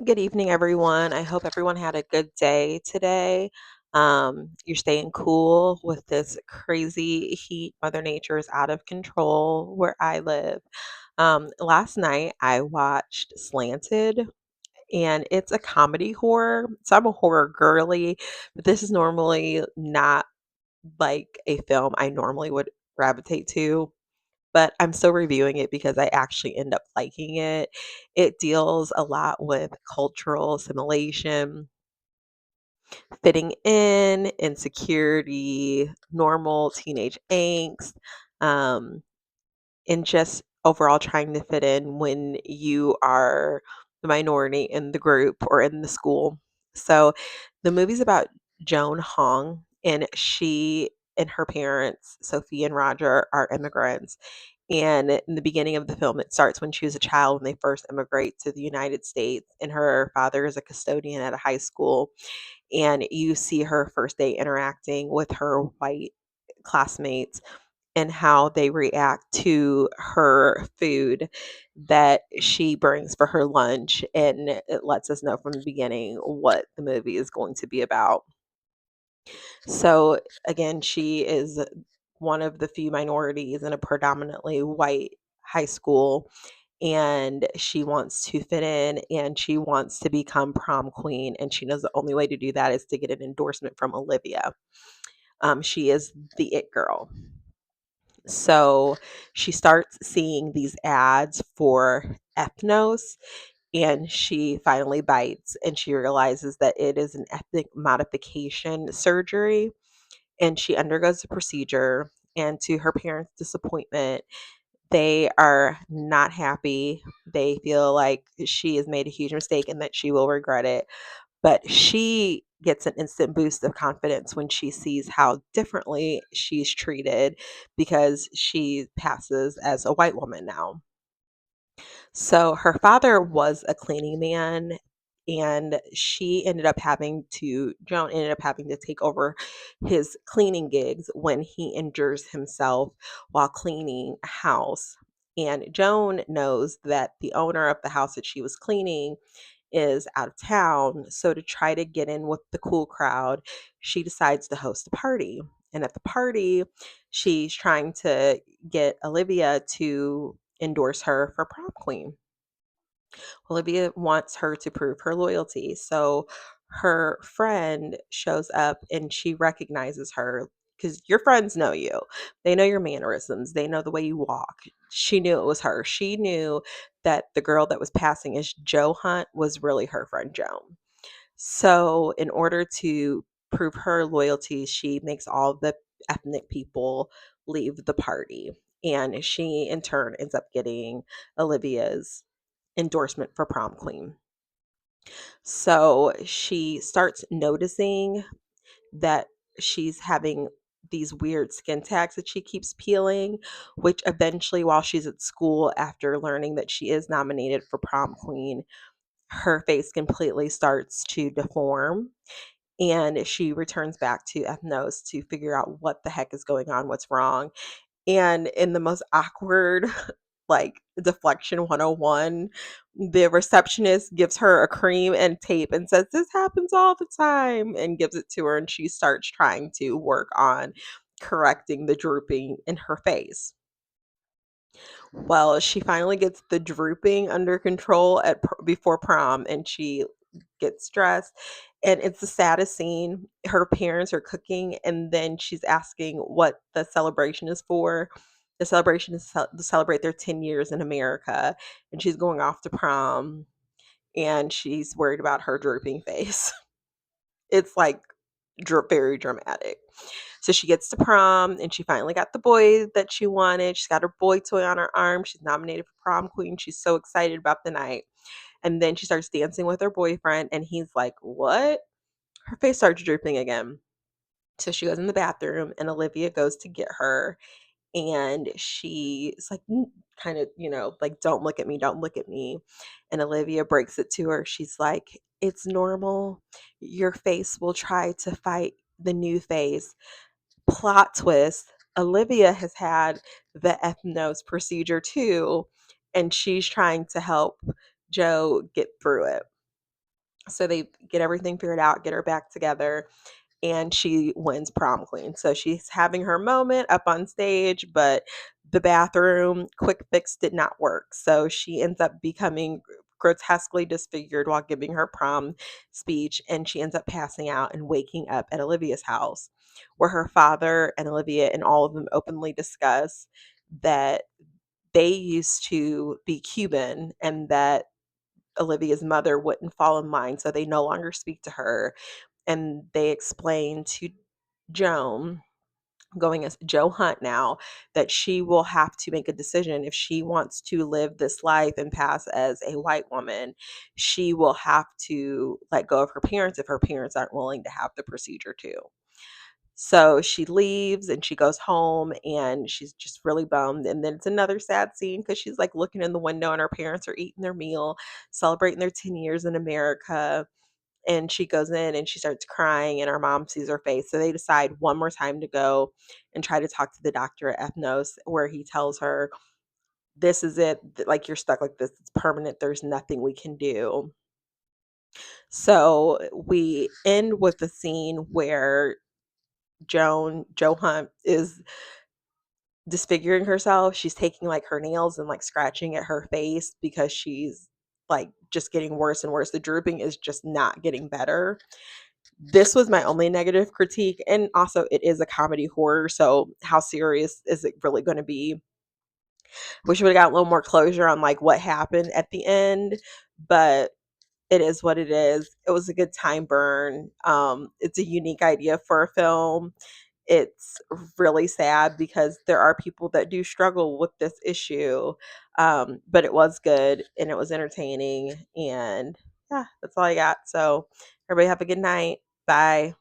Good evening, everyone. I hope everyone had a good day today. You're staying cool with this crazy heat. Mother Nature is out of control where I live. Last night, I watched Slanted, and it's a comedy horror. So I'm a horror girly, but this is normally not like a film I normally would gravitate to, but I'm still reviewing it because I actually end up liking it. It deals a lot with cultural assimilation, fitting in, insecurity, normal teenage angst, um, and just overall trying to fit in when you are the minority in the group or in the school. So the movie's about Joan Hong, and she and her parents, Sophie and Roger, are immigrants. And in the beginning of the film, it starts when she was a child when they first immigrate to the United States, and her father is a custodian at a high school. And you see her first day interacting with her white classmates and how they react to her food that she brings for her lunch. And it lets us know from the beginning what the movie is going to be about. So, again, she is one of the few minorities in a predominantly white high school. And she wants to fit in and she wants to become prom queen. And she knows the only way to do that is to get an endorsement from Olivia. She is the it girl. So she starts seeing these ads for ethnos, and she finally bites and she realizes that it is an ethnic modification surgery, and she undergoes the procedure. And to her parents' disappointment, they are not happy. They feel like she has made a huge mistake and that she will regret it. But she gets an instant boost of confidence when she sees how differently she's treated because she passes as a white woman now. So her father was a cleaning man, and Joan ended up having to take over his cleaning gigs when he injures himself while cleaning a house. And Joan knows that the owner of the house that she was cleaning is out of town. So to try to get in with the cool crowd, she decides to host a party. And at the party, she's trying to get Olivia to endorse her for prom queen. Olivia wants her to prove her loyalty. So her friend shows up and she recognizes her because your friends know you. They know your mannerisms, they know the way you walk. She knew it was her. She knew that the girl that was passing as Joe Hunt was really her friend Joan. So, in order to prove her loyalty, she makes all the ethnic people leave the party. And she, in turn, ends up getting Olivia's endorsement for prom queen. So she starts noticing that she's having these weird skin tags that she keeps peeling, which eventually, while she's at school, after learning that she is nominated for prom queen, her face completely starts to deform. And she returns back to Ethnos to figure out what the heck is going on, what's wrong. And in the most awkward, like, deflection 101, the receptionist gives her a cream and tape and says, "This happens all the time," and gives it to her, and she starts trying to work on correcting the drooping in her face. Well, she finally gets the drooping under control before prom, and she gets dressed, and it's the saddest scene. Her parents are cooking, and then she's asking what the celebration is for. The celebration is to celebrate their 10 years in America, and she's going off to prom, and she's worried about her drooping face. It's like very dramatic. So she gets to prom and she finally got the boy that she wanted. She's got her boy toy on her arm. She's nominated for prom queen. She's so excited about the night. And then she starts dancing with her boyfriend, and he's like, "What?" Her face starts drooping again. So she goes in the bathroom, and Olivia goes to get her. And she's like, kind of, like, "Don't look at me, don't look at me." And Olivia breaks it to her. She's like, "It's normal. Your face will try to fight the new face." Plot twist, Olivia has had the ethnos procedure too, and she's trying to help Joe get through it. So they get everything figured out, get her back together, and she wins prom queen. So she's having her moment up on stage, but the bathroom quick fix did not work. So she ends up becoming grotesquely disfigured while giving her prom speech, and she ends up passing out and waking up at Olivia's house, where her father and Olivia and all of them openly discuss that they used to be Cuban and that Olivia's mother wouldn't fall in line, so they no longer speak to her. And they explain to Joan, going as Joe Hunt now, that she will have to make a decision if she wants to live this life and pass as a white woman. She will have to let go of her parents if her parents aren't willing to have the procedure too. So she leaves and she goes home and she's just really bummed. And then it's another sad scene because she's like looking in the window and her parents are eating their meal, celebrating their 10 years in America. And she goes in and she starts crying and her mom sees her face. So they decide one more time to go and try to talk to the doctor at Ethnos, where he tells her, this is it. Like, you're stuck like this. It's permanent. There's nothing we can do. So we end with the scene where Joe Hunt is disfiguring herself. She's taking like her nails and like scratching at her face because she's like just getting worse and worse. The drooping is just not getting better. This was my only negative critique. And also, it is a comedy horror. So, how serious is it really going to be? Wish we would have got a little more closure on like what happened at the end. But it is what it is. It was a good time burn. It's a unique idea for a film. It's really sad because there are people that do struggle with this issue. But it was good and it was entertaining. And yeah, that's all I got. So everybody have a good night. Bye.